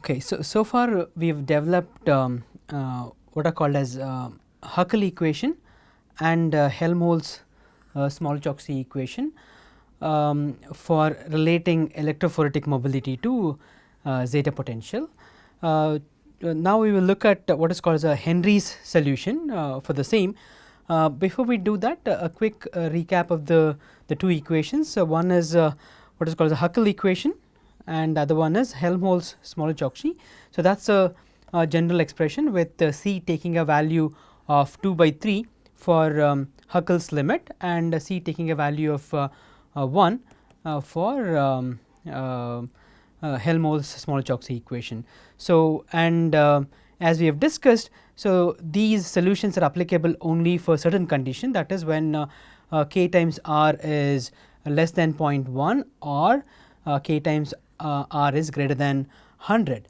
Okay, so far we have developed what are called as Huckel equation and Helmholtz-Smoluchowski equation for relating electrophoretic mobility to zeta potential. Now we will look at what is called as a Henry's solution for the same. Before we do that, a quick recap of the two equations. So one is what is called the Huckel equation, and the other one is Helmholtz-Smoluchowski. So that's a general expression with C taking a value of 2/3 for Huckel's limit and C taking a value of 1 for Helmholtz-Smoluchowski equation. So, and as we have discussed, so these solutions are applicable only for certain condition, that is when k times r is less than 0.1 or k times r is greater than 100.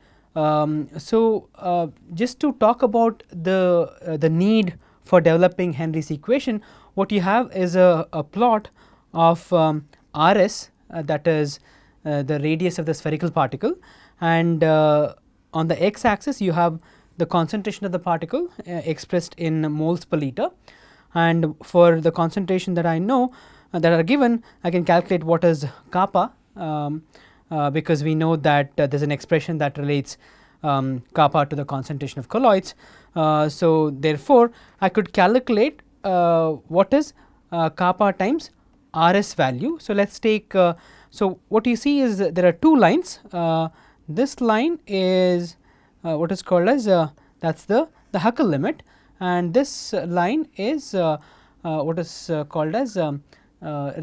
Just to talk about the need for developing Henry's equation, what you have is a plot of rs, that is the radius of the spherical particle, and on the x axis you have the concentration of the particle expressed in moles per liter, and for the concentration that I know that are given, I can calculate what is kappa, because we know that there is an expression that relates kappa to the concentration of colloids. So therefore I could calculate what is kappa times rs value. So let us take so what you see is there are two lines. This line is what is called as that is the Huckel limit, and this line is what is called as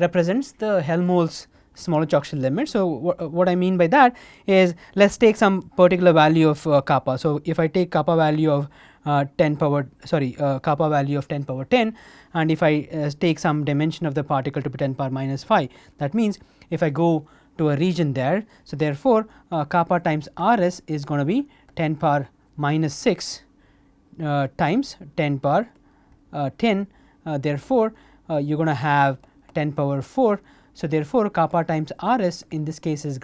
represents the Helmholtz-Smoluchowski limit. So what I mean by that is, let us take some particular value of kappa. So if I take kappa value of kappa value of 10 power 10, and if I take some dimension of the particle to be 10 power minus 5, that means if I go to a region there, so therefore kappa times rs is going to be 10 power minus 6 times 10 power 10, therefore you are going to have 10 power 4. So therefore kappa times rs in this case is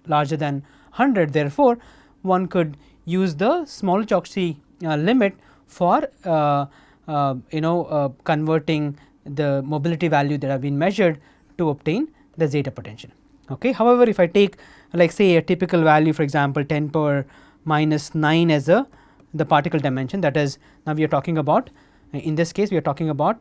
larger than 100, therefore one could use the Smoluchowski limit for converting the mobility value that have been measured to obtain the zeta potential. Okay. However, if I take like say a typical value, for example 10 power minus 9 as the particle dimension, that is, now we are talking about, in this case we are talking about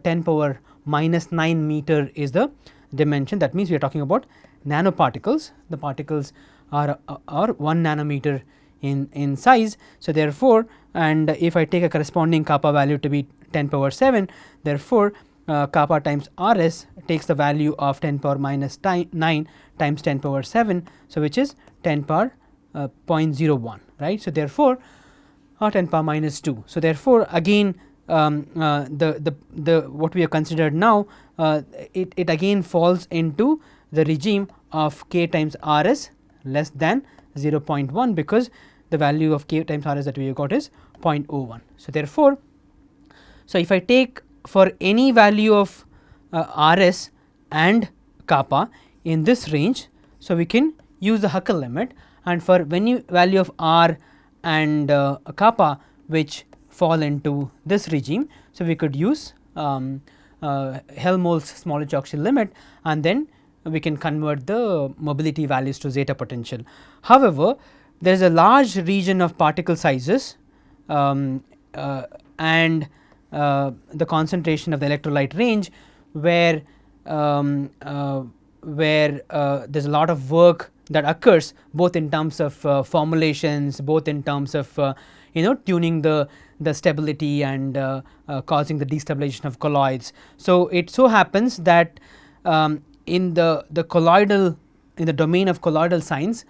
10 power minus 9 meter is the dimension. That means we are talking about nanoparticles. The particles are 1 nanometer in size. So therefore, and if I take a corresponding kappa value to be 10 power 7, therefore kappa times rs takes the value of 10 power minus 9 times 10 power 7, so which is 10 power 0.01, right. So therefore 10 power minus 2. So therefore again the what we have considered now, it again falls into the regime of k times rs less than 0.1, because the value of k times rs that we have got is 0.01. So therefore, so if I take for any value of rs and kappa in this range, so we can use the Huckel limit, and for any value of r and kappa which fall into this regime, so we could use Helmholtz-Smoluchowski limit, and then we can convert the mobility values to zeta potential. However, there is a large region of particle sizes and the concentration of the electrolyte range where there is a lot of work that occurs, both in terms of formulations, both in terms of tuning the stability and causing the destabilization of colloids. So it so happens that in the colloidal, in the domain of colloidal science,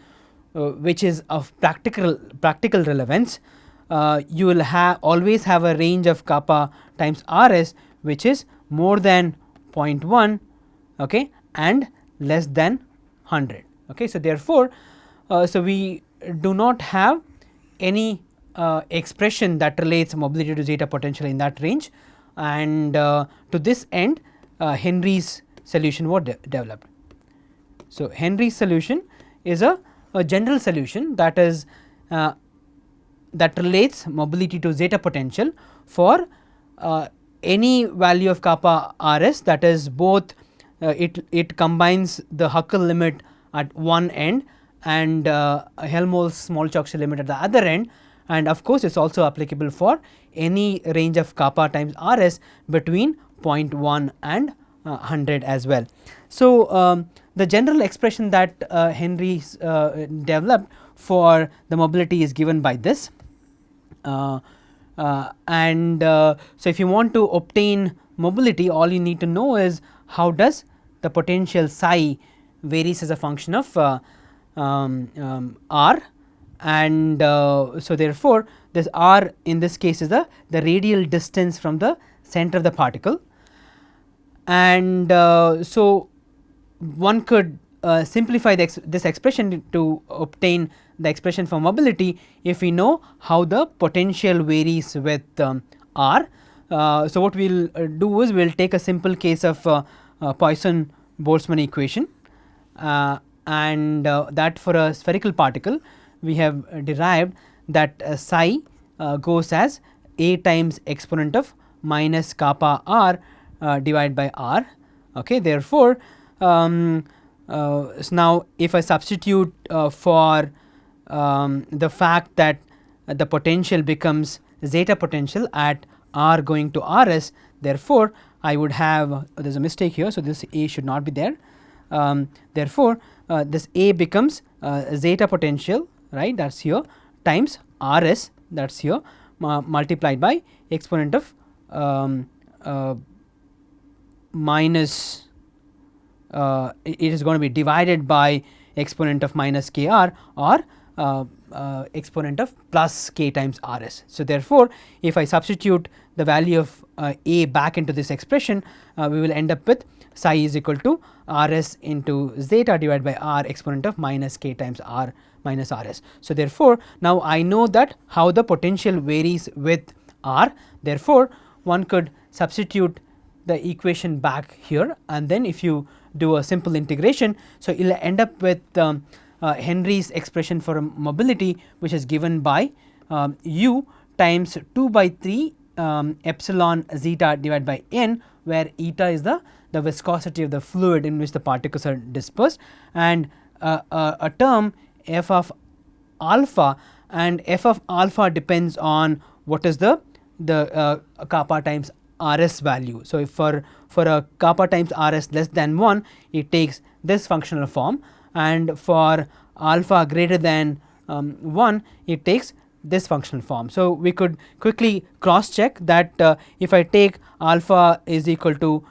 which is of practical relevance, you will always have a range of kappa times rs which is more than 0.1, okay, and less than 100. Okay. So therefore, so we do not have any expression that relates mobility to zeta potential in that range, and to this end Henry's solution was developed. So Henry's solution is a a general solution that is that relates mobility to zeta potential for any value of kappa rs, that is both it combines the Huckel limit at one end and Helmholtz-Smoluchowski limit at the other end, and of course, it is also applicable for any range of kappa times rs between 0.1 and 100 as well. So, the general expression that Henry developed for the mobility is given by this. So, if you want to obtain mobility, all you need to know is how does the potential psi varies as a function of r, and so therefore, this r in this case is the radial distance from the center of the particle, and so one could simplify this expression to obtain the expression for mobility if we know how the potential varies with r. So, what we will do is we will take a simple case of Poisson-Boltzman equation, and that for a spherical particle we have derived that psi goes as a times exponent of minus kappa r divided by r. Okay. Therefore, so now if I substitute for the fact that the potential becomes zeta potential at r going to rs, therefore, I would have there is a mistake here. So, this a should not be there. Therefore, this a becomes zeta potential, right, that is here, times rs, that is here, multiplied by exponent of minus it is going to be divided by exponent of minus kr or exponent of plus k times rs. So, therefore, if I substitute the value of a back into this expression, we will end up with psi is equal to rs into zeta divided by r exponent of minus k times r minus rs. So, therefore, now I know that how the potential varies with r. Therefore, one could substitute the equation back here, and then if you do a simple integration, so you will end up with Henry's expression for mobility, which is given by u times 2 by 3 epsilon zeta divided by n, where eta is the viscosity of the fluid in which the particles are dispersed, and a term f of alpha, and f of alpha depends on what is the kappa times rs value. So, if for a kappa times rs less than 1, it takes this functional form, and for alpha greater than 1, it takes this functional form. So, we could quickly cross check that if I take alpha is equal to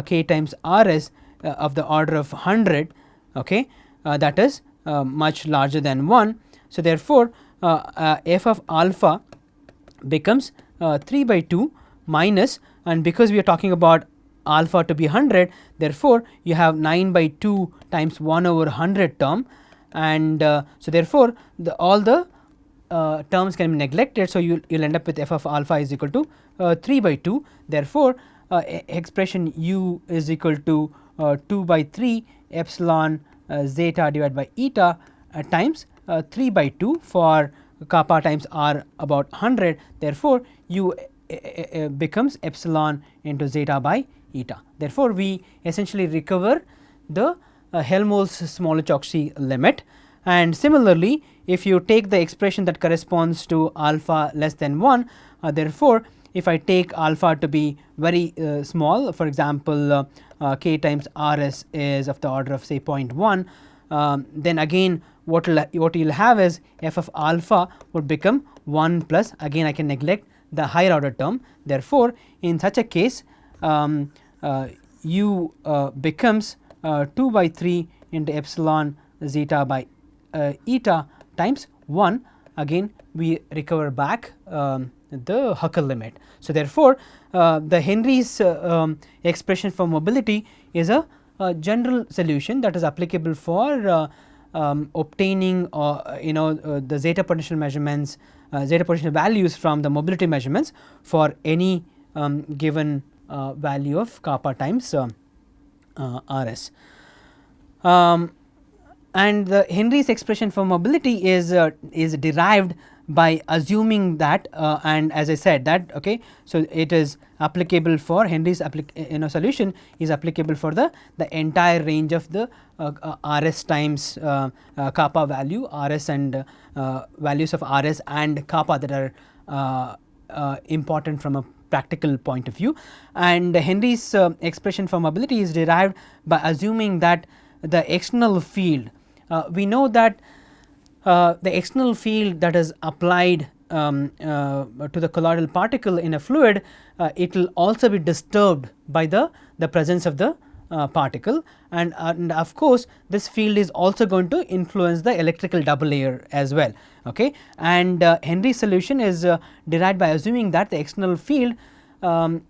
k times rs of the order of 100, okay, that is much larger than 1. So, therefore, f of alpha becomes 3 by 2 minus, and because we are talking about alpha to be 100, therefore, you have 9 by 2 times 1 over 100 term, and so therefore, all the terms can be neglected. So, you will end up with f of alpha is equal to 3 by 2. Therefore, expression u is equal to 2 by 3 epsilon zeta divided by eta times 3 by 2 for kappa times r about 100. Therefore, u becomes epsilon into zeta by eta. Therefore, we essentially recover the Helmholtz-Smoluchowski limit, and similarly, if you take the expression that corresponds to alpha less than 1, therefore, if I take alpha to be very small, for example, k times rs is of the order of say 0.1, then again what you will have is f of alpha would become 1 plus, again I can neglect the higher order term. Therefore, in such a case, u becomes 2 by 3 into epsilon zeta by eta times 1. Again we recover back the Huckel limit. So, therefore, the Henry's expression for mobility is a general solution that is applicable for obtaining the zeta potential measurements, zeta potential values from the mobility measurements for any given value of kappa times rs. and the Henry's expression for mobility is derived by assuming that and as I said that okay. So, it is applicable for Henry's solution is applicable for the entire range of the RS times kappa value, RS and values of RS and kappa that are important from a practical point of view. And Henry's expression for mobility is derived by assuming that the external field, we know that the external field that is applied to the colloidal particle in a fluid, it will also be disturbed by the presence of the particle, and of course, this field is also going to influence the electrical double layer as well. Okay. And Henry's solution is derived by assuming that the external field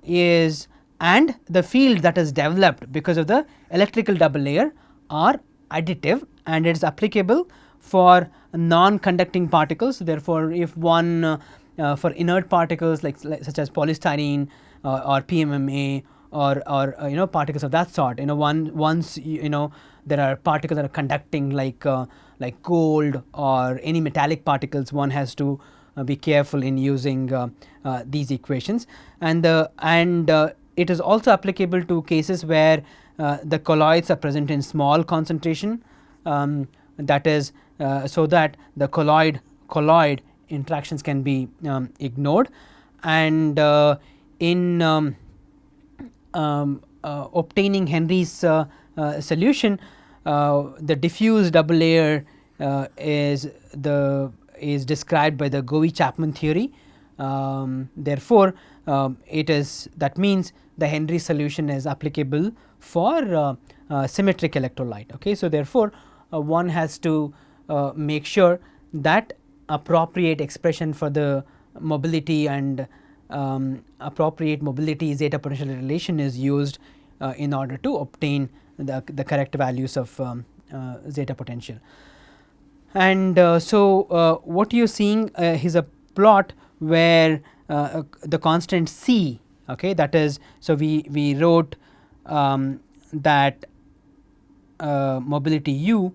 is and the field that is developed because of the electrical double layer are additive, and it is applicable for non-conducting particles. Therefore, if one for inert particles like such as polystyrene or PMMA or particles of that sort, once there are particles that are conducting like gold or any metallic particles, one has to be careful in using these equations. And it is also applicable to cases where the colloids are present in small concentration, that is so that the colloid interactions can be ignored. And in obtaining Henry's solution, the diffuse double layer is described by the Govey-Chapman theory. Therefore, that means the Henry solution is applicable for symmetric electrolyte. Okay. So, therefore, one has to make sure that appropriate expression for the mobility and appropriate mobility zeta potential relation is used in order to obtain the correct values of zeta potential. And so, what you are seeing is a plot where the constant C, okay, that is, so we wrote that mobility u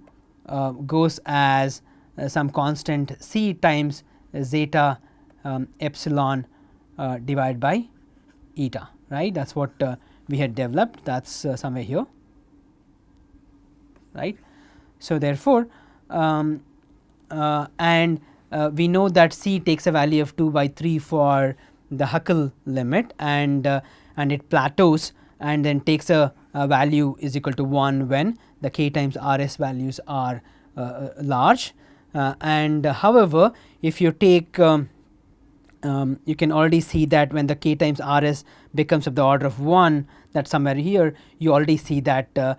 goes as some constant C times zeta epsilon divided by eta, right. That is what we had developed, that is somewhere here, right. So, therefore, and we know that C takes a value of 2 by 3 for the Huckel limit, and it plateaus and then takes a value is equal to 1 when the K times RS values are large. And however, if you take you can already see that when the K times RS becomes of the order of 1, that somewhere here you already see that the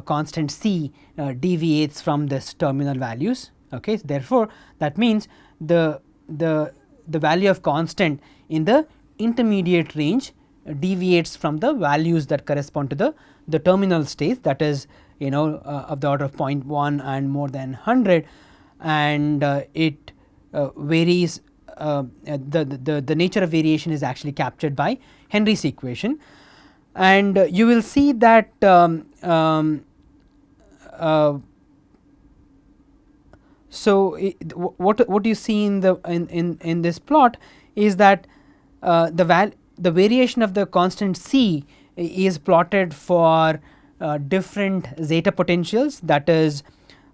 constant C deviates from this terminal values. Okay. Therefore, that means the value of constant in the intermediate range deviates from the values that correspond to the terminal states, that is of the order of 0.1 and more than 100, and it varies. The nature of variation is actually captured by Henry's equation, and you will see that so what you see in this plot is that the variation of the constant C is plotted for different zeta potentials, that is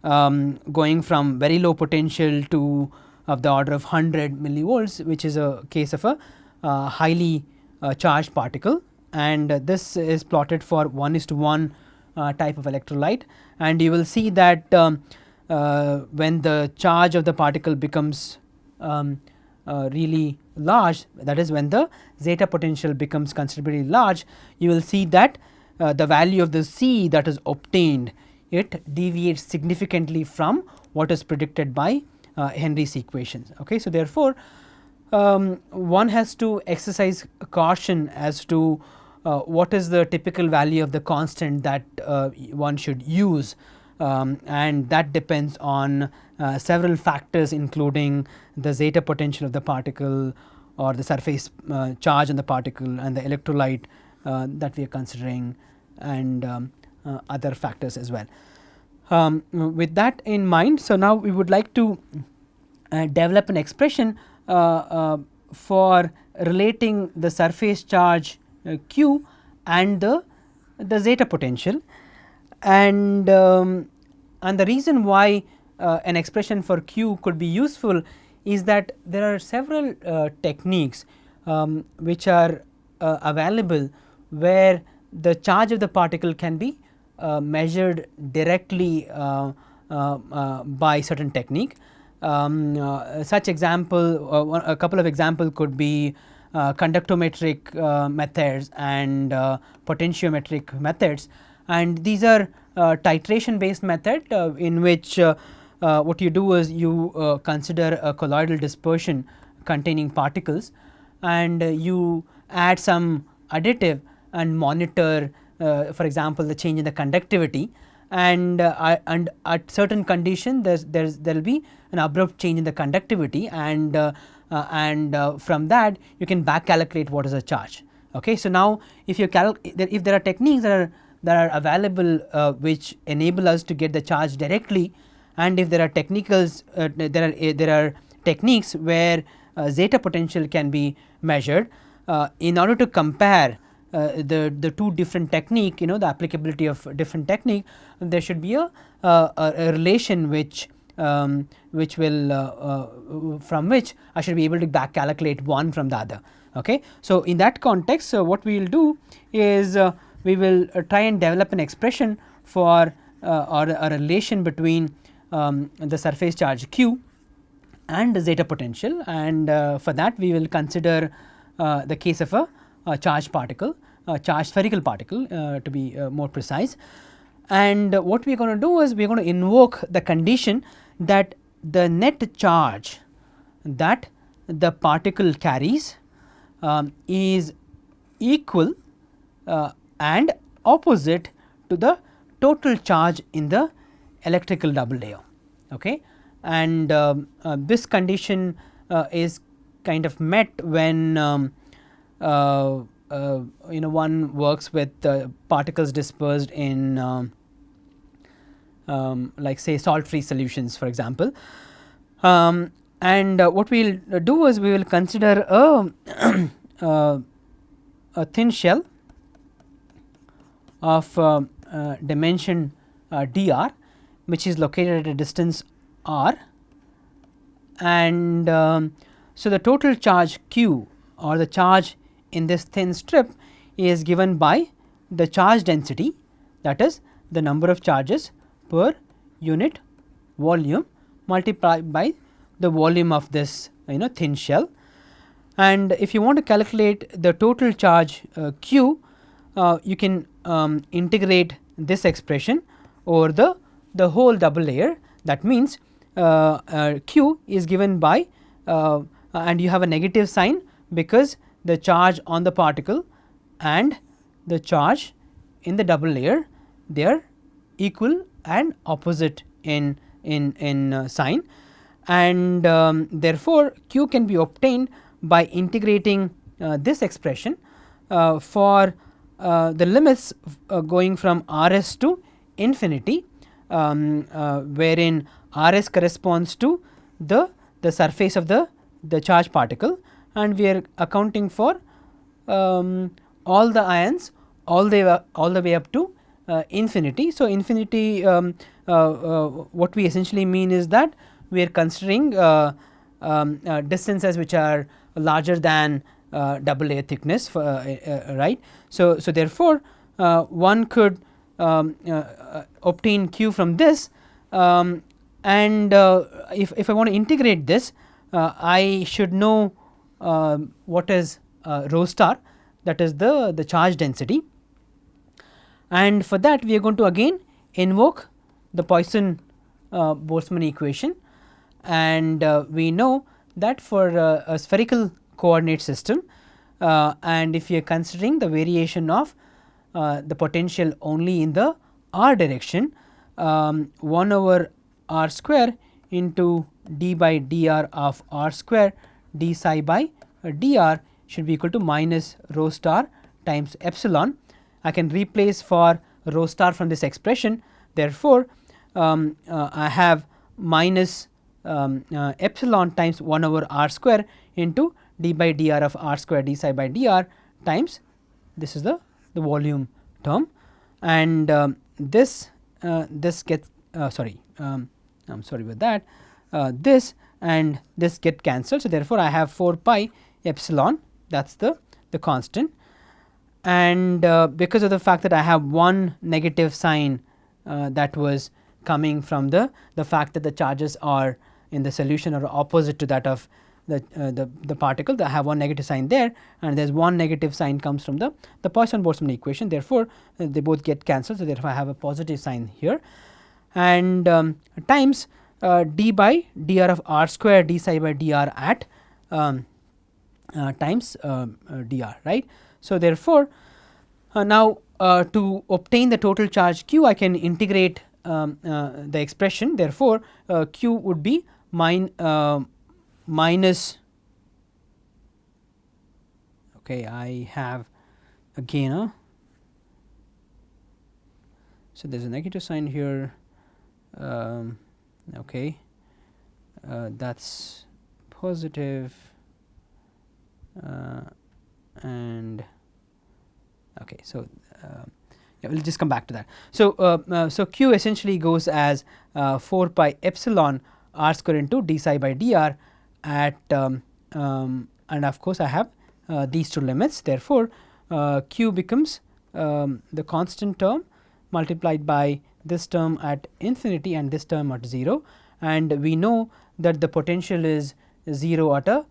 going from very low potential to of the order of 100 millivolts, which is a case of a highly charged particle, and this is plotted for 1:1 type of electrolyte. And you will see that when the charge of the particle becomes really large, that is when the zeta potential becomes considerably large, you will see that the value of the C that is obtained, it deviates significantly from what is predicted by Henry's equations. Okay. So, therefore, one has to exercise caution as to what is the typical value of the constant that one should use, and that depends on several factors, including the zeta potential of the particle or the surface charge on the particle and the electrolyte that we are considering, and other factors as well. With that in mind, so now we would like to develop an expression for relating the surface charge q and the zeta potential, and the reason why an expression for q could be useful is that there are several techniques which are available where the charge of the particle can be measured directly by certain technique. Such example, a couple of example could be conductometric methods and potentiometric methods, and these are titration based method in which what you do is you consider a colloidal dispersion containing particles, and you add some additive and monitor for example the change in the conductivity, and at certain condition there will be an abrupt change in the conductivity, and from that you can back calculate what is the charge. Okay. So, now if you if there are techniques that are available which enable us to get the charge directly, and if there are technicals there are techniques where zeta potential can be measured, in order to compare the two different technique, the applicability of different technique, there should be a relation which will from which I should be able to back calculate one from the other. Okay. So, in that context, what we will do is we will try and develop an expression for or a relation between the surface charge q and the zeta potential, and for that we will consider the case of a charged particle, charged spherical particle to be more precise. And what we are going to do is we are going to invoke the condition that the net charge that the particle carries is equal and opposite to the total charge in the electrical double layer. Okay. And this condition is kind of met when one works with particles dispersed in like say salt free solutions, for example. And what we will do is we will consider a thin shell of dimension dr, which is located at a distance r, and so the total charge q or the charge in this thin strip is given by the charge density, that is the number of charges per unit volume multiplied by the volume of this thin shell. And if you want to calculate the total charge q, you can integrate this expression over the whole double layer. That means q is given by and you have a negative sign because the charge on the particle and the charge in the double layer, they are equal and opposite in sign, and therefore q can be obtained by integrating this expression for the limits going from Rs to infinity, wherein Rs corresponds to the surface of the charged particle, and we are accounting for all the ions all the way up to infinity. So, infinity what we essentially mean is that we are considering distances which are larger than double layer thickness, right. So, therefore, one could obtain q from this, and if I want to integrate this, I should know what is rho star, that is the charge density, and for that we are going to again invoke the Poisson-Boltzman equation, and we know that for a spherical coordinate system, and if you are considering the variation of the potential only in the r direction, 1 over r square into d by dr of r square d psi by dr should be equal to minus rho star times epsilon. I can replace for rho star from this expression. Therefore, I have minus epsilon times 1 over r square into d by dr of r square d psi by dr times this is the volume term, and this gets sorry, I am sorry about that, this and this get cancelled. So, therefore, I have 4 pi epsilon, that is the constant, and because of the fact that I have one negative sign that was coming from the fact that the charges are in the solution are opposite to that of the particle, that I have one negative sign there, and there is one negative sign comes from the Poisson-Boltzman equation. Therefore, they both get cancelled. So, therefore, I have a positive sign here, and times d by dr of r square d psi by dr at times dr, right. So, therefore, now to obtain the total charge q, I can integrate the expression. Therefore, q would be minus, okay, I have again so there is a negative sign here, okay, that is positive, and okay. So, yeah, we will just come back to that. So, so q essentially goes as 4 pi epsilon r square into d psi by dr at and of course, I have these two limits. Therefore, q becomes the constant term multiplied by this term at infinity and this term at 0, and we know that the potential is 0 at a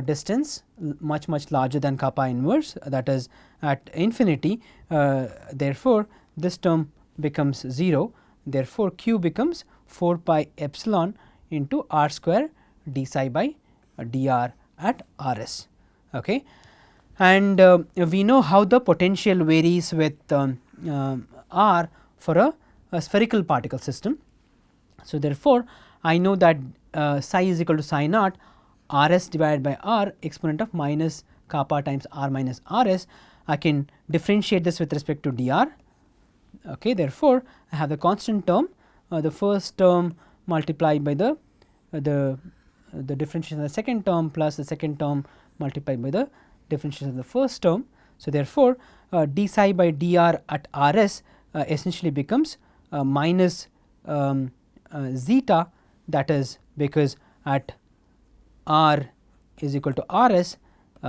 distance much larger than kappa inverse, that is at infinity. Therefore, this term becomes 0. Therefore, q becomes 4 pi epsilon into r square d psi by dr at r s. Okay. And we know how the potential varies with r for a spherical particle system. So, therefore, I know that psi is equal to psi naught r s divided by r exponent of minus kappa times r minus r s. I can differentiate this with respect to dr. Okay. Therefore, I have the constant term, the first term multiplied by the differentiation of the second term plus the second term multiplied by the differentiation of the first term. So, therefore, d psi by dr at r s essentially becomes minus zeta, that is because at r is equal to r s,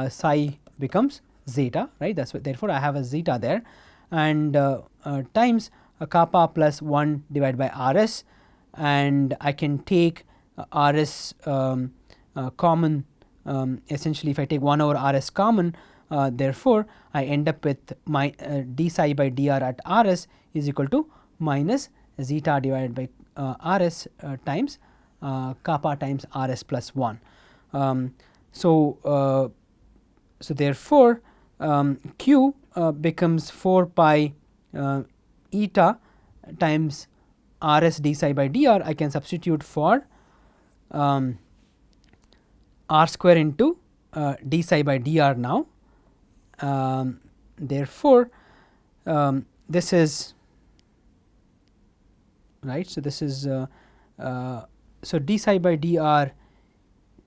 psi becomes zeta, right. That is what, therefore, I have a zeta there, and times kappa plus 1 divided by r s, and I can take r s common, essentially if I take 1 over r s common, therefore, I end up with my d psi by dr at r s is equal to minus zeta divided by r s times kappa times r s plus 1. So, therefore, q becomes 4 pi eta times r s d psi by dr. I can substitute for r square into d psi by dr now. Therefore, this is right. So, this is so d psi by dr,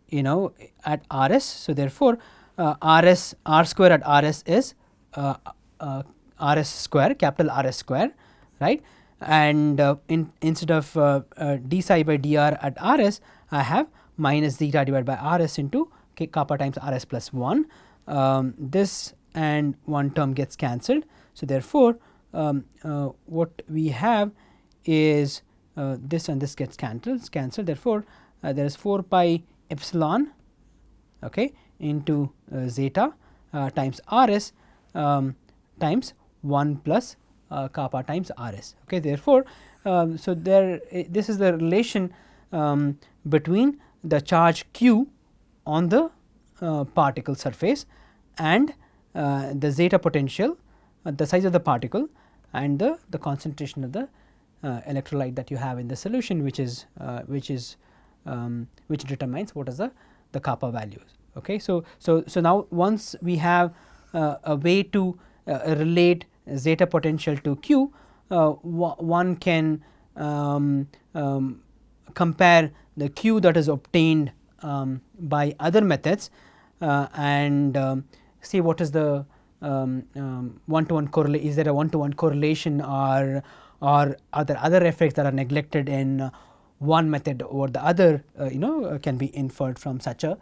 you know, at r s. So, therefore, r square at r s is r s square, capital R s square, right, and instead of d psi by dr at r s, I have minus zeta divided by r s into kappa times r s plus 1. This and one term gets cancelled. So, therefore, what we have is this and this gets cancelled. Therefore, there is 4 pi epsilon, okay, into zeta times r s times 1 plus kappa times r s. Okay. Therefore, so there this is the relation between the charge q on the particle surface and the zeta potential, the size of the particle, and the concentration of the electrolyte that you have in the solution, which determines what is the kappa values. Okay. So, now once we have a way to relate zeta potential to q, one can compare the Q that is obtained by other methods and see what is the one-to-one correlation. Is there a one-to-one correlation, or are there other effects that are neglected in one method or the other, can be inferred from such a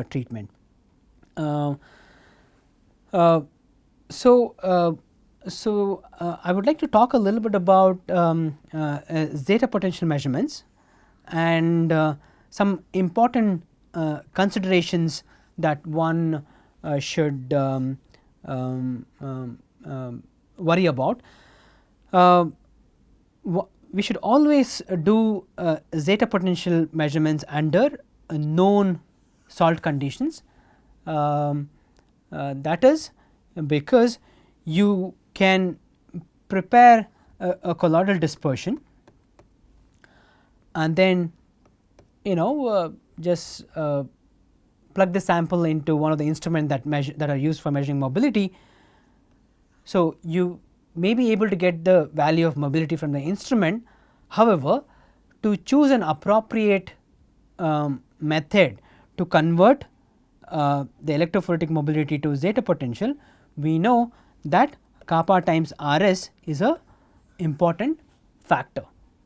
treatment. I would like to talk a little bit about zeta potential measurements and some important considerations that one should worry about. We should always do zeta potential measurements under known salt conditions. That is because you can prepare a colloidal dispersion and then just plug the sample into one of the instruments that are used for measuring mobility. So, you may be able to get the value of mobility from the instrument. However, to choose an appropriate method to convert the electrophoretic mobility to zeta potential, we know that kappa times Rs is a important factor,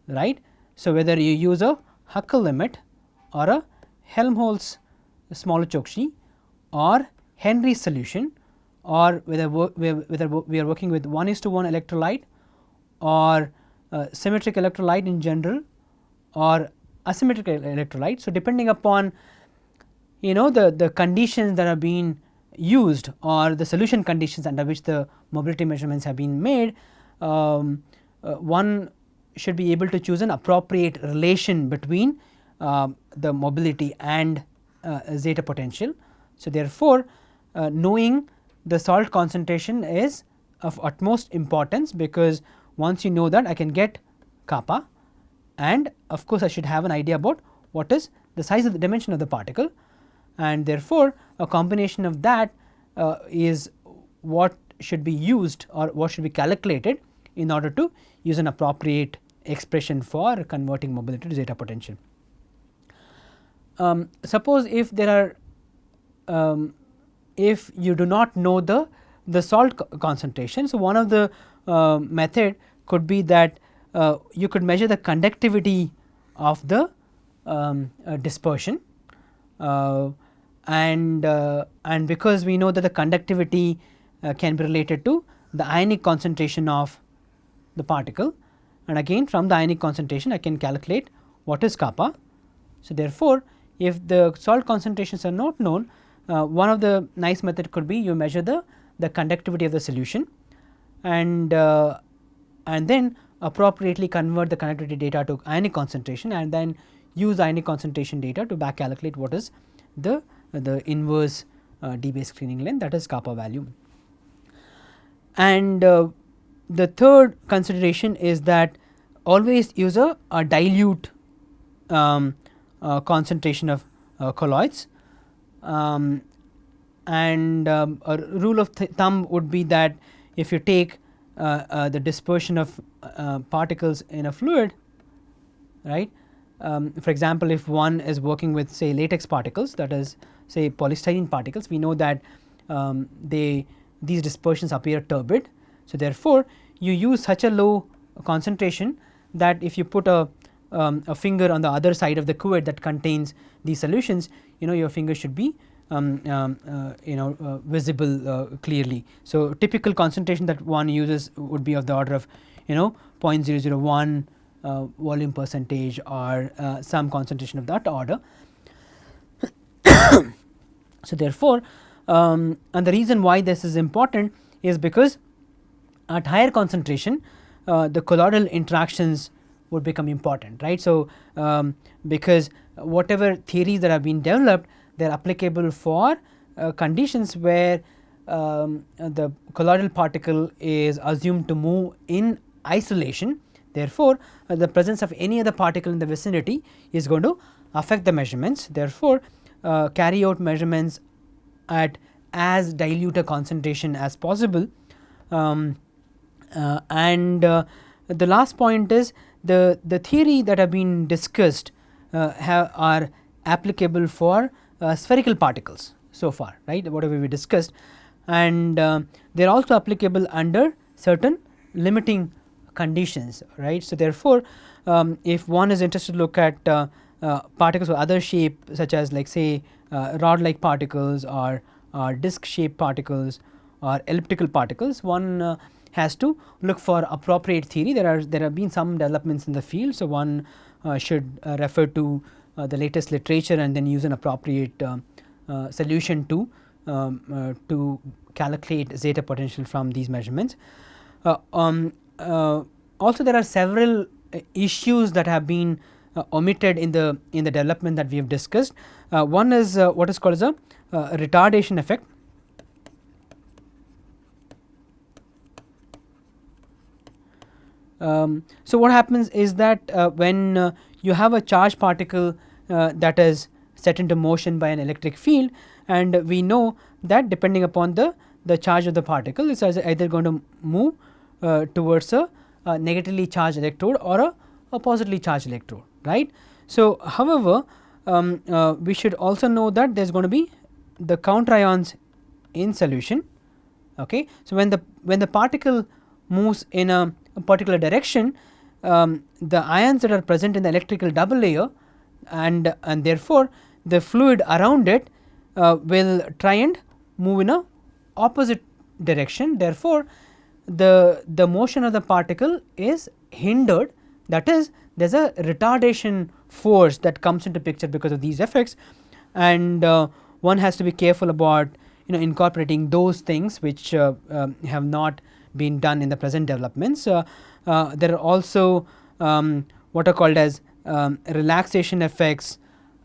right. So, whether you use a Huckel limit or a Helmholtz-Smoluchowski or Henry's solution, or whether we are working with 1:1 electrolyte or symmetric electrolyte in general or asymmetric electrolyte. So, depending upon the conditions that are being used or the solution conditions under which the mobility measurements have been made, one should be able to choose an appropriate relation between the mobility and zeta potential. So, therefore, knowing the salt concentration is of utmost importance, because once you know that, I can get kappa, and of course, I should have an idea about what is the size of the dimension of the particle, and therefore, a combination of that is what should be used or what should be calculated in order to use an appropriate expression for converting mobility to zeta potential. Suppose if there are if you do not know the salt concentration. So, one of the method could be that you could measure the conductivity of the dispersion, and because we know that the conductivity can be related to the ionic concentration of the particle, and again from the ionic concentration I can calculate what is kappa. So, therefore, if the salt concentrations are not known, one of the nice method could be you measure the conductivity of the solution, and then appropriately convert the conductivity data to ionic concentration, and then use ionic concentration data to back calculate what is the inverse Debye screening length, that is kappa value. And the third consideration is that always use a dilute concentration of colloids, and a rule of thumb would be that if you take the dispersion of particles in a fluid, right. For example, if one is working with say latex particles, that is say polystyrene particles, we know that these dispersions appear turbid. So, therefore, you use such a low concentration that if you put a finger on the other side of the cuvette that contains these solutions, your finger should be visible clearly. So, typical concentration that one uses would be of the order of 0.001 volume percentage, or some concentration of that order. So, therefore, and the reason why this is important is because at higher concentration the colloidal interactions would become important, right. So, because whatever theories that have been developed, they are applicable for conditions where the colloidal particle is assumed to move in isolation. Therefore, the presence of any other particle in the vicinity is going to affect the measurements. Therefore, carry out measurements at as dilute a concentration as possible. And the last point is the theory that have been discussed are applicable for spherical particles so far, right, whatever we discussed, and they are also applicable under certain limiting conditions, right. So, therefore, if one is interested to look at particles of other shape, such as like say rod like particles or disc shaped particles or elliptical particles, one has to look for appropriate theory. There have been some developments in the field. So, one should refer to the latest literature and then use an appropriate solution to calculate zeta potential from these measurements. Also, there are several issues that have been omitted in the development that we have discussed. One is what is called as a retardation effect. So, what happens is that when you have a charged particle that is set into motion by an electric field, and we know that depending upon the charge of the particle, it is either going to move towards a negatively charged electrode or a positively charged electrode, right. So, however, we should also know that there is going to be the counter ions in solution. Okay. So, when the particle moves in a particular direction, the ions that are present in the electrical double layer and therefore, the fluid around it will try and move in a opposite direction. Therefore, the motion of the particle is hindered, that is, there is a retardation force that comes into picture because of these effects, and one has to be careful about incorporating those things which have not been done in the present developments. There are also what are called as relaxation effects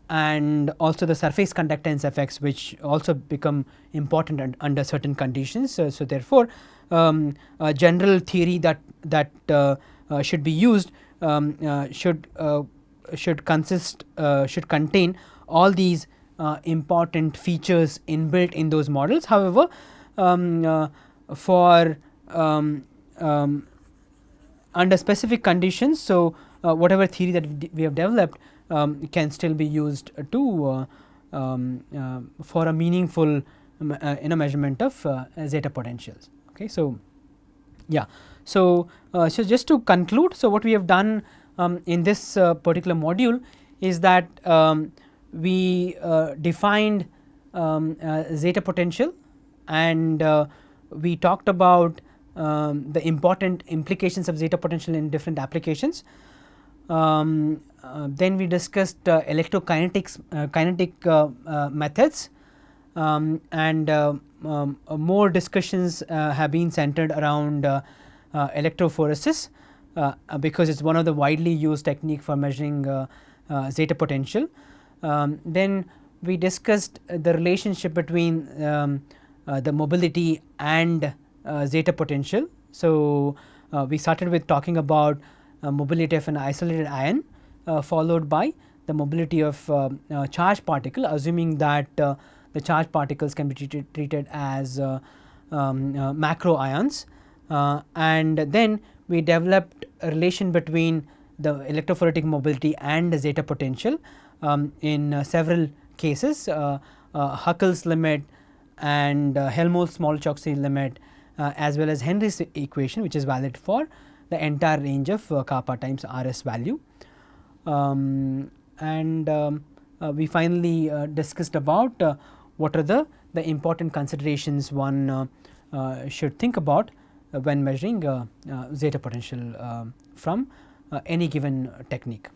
and also the surface conductance effects, which also become important under certain conditions. So, therefore, a general theory that should be used should contain all these important features inbuilt in those models. However, for under specific conditions, so whatever theory that we have developed can still be used to for a meaningful measurement of zeta potentials. Okay. So, yeah. So, just to conclude, so what we have done in this particular module is that we defined zeta potential, and we talked about the important implications of zeta potential in different applications. Then we discussed kinetic methods, and more discussions have been centered around electrophoresis, because it is one of the widely used technique for measuring zeta potential. Then we discussed the relationship between the mobility and zeta potential. So, we started with talking about mobility of an isolated ion, followed by the mobility of charged particle, assuming that the charged particles can be treated as macro ions, and then we developed a relation between the electrophoretic mobility and the zeta potential in several cases, Huckel's limit and Helmholtz-Smoluchowski limit, as well as Henry's equation, which is valid for the entire range of kappa times RS value. And we finally discussed about what are the important considerations one should think about when measuring zeta potential from any given technique.